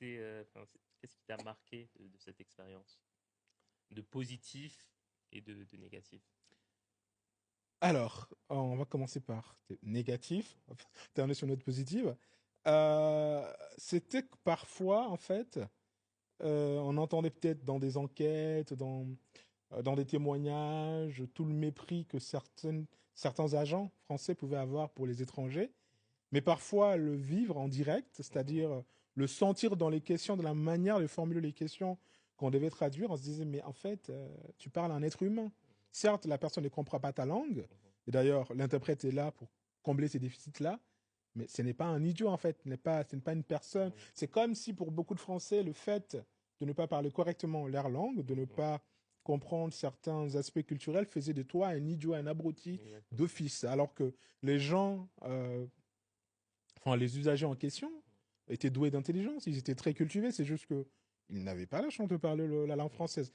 qu'est-ce qui t'a marqué de cette expérience? De positif et de négatif. Alors, on va commencer par négatif, terminer sur une note positive. C'était que parfois, en fait, on entendait peut-être dans des enquêtes, dans des témoignages, tout le mépris que certains agents français pouvaient avoir pour les étrangers, mais parfois le vivre en direct, Mhm, c'est-à-dire le sentir dans les questions, de la manière de formuler les questions qu'on devait traduire, on se disait, mais en fait, tu parles à un être humain. Certes, la personne ne comprend pas ta langue, mhm, et d'ailleurs, l'interprète est là pour combler ces déficits-là, mais ce n'est pas un idiot, en fait, ce n'est pas une personne. mhm, C'est comme si pour beaucoup de Français, le fait de ne pas parler correctement leur langue, de ne mhm, pas comprendre certains aspects culturels, faisait de toi un idiot, un abruti exactement. d'office, alors que les gens enfin, les usagers en question étaient doués d'intelligence, ils étaient très cultivés, c'est juste que ils n'avaient pas la chance de parler la langue Mhm. française.